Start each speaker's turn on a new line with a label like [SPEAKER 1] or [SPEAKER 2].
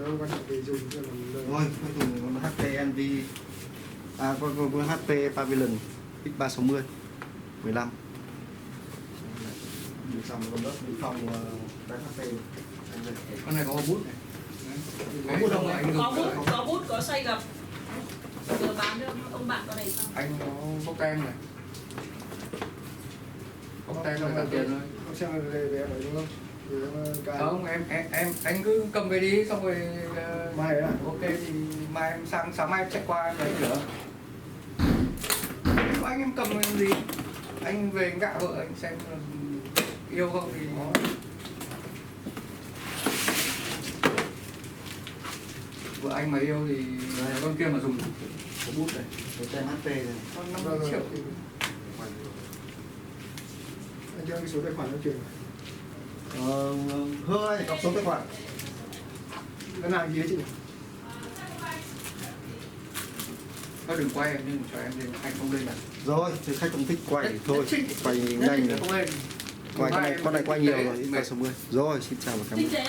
[SPEAKER 1] đâu quan trọng về dùng cho làm lời.
[SPEAKER 2] Rồi, cuối cùng con HP NV con HP Pavilion x360 15. Xong con lớp dự phòng cái HP.
[SPEAKER 3] Con này có bút này.
[SPEAKER 2] Có bút không?
[SPEAKER 4] Có bút, có xoay gập. Vừa bán cho ông bạn con này xong.
[SPEAKER 3] Anh có bốc tem này. Bốc tem là cả tiền thôi.
[SPEAKER 1] Không xem là về em phải đúng không?
[SPEAKER 3] Không, anh cứ cầm về đi xong rồi
[SPEAKER 1] mai à?
[SPEAKER 3] ok thì mai em sáng mai em chạy qua em lấy nữa. Anh em cầm làm gì? Anh về anh gạ vợ anh xem yêu không thì vợ anh mà yêu thì con kia mà dùng
[SPEAKER 2] Có bút này, có tem HP này.
[SPEAKER 3] con 5 triệu.
[SPEAKER 1] Anh cho cái số tài khoản nó chuyển.
[SPEAKER 2] Hương ơi, đọc số tài khoản.
[SPEAKER 1] Ngân hàng gì đấy chị?
[SPEAKER 3] Thôi đừng quay em nhưng cho em lên, anh không lên à?
[SPEAKER 2] Rồi, thì khách không thích quay thì thôi, quay nhanh rồi.
[SPEAKER 3] Không lên.
[SPEAKER 2] Quay con này quay nhiều rồi, x360. Rồi, xin chào và cảm ơn.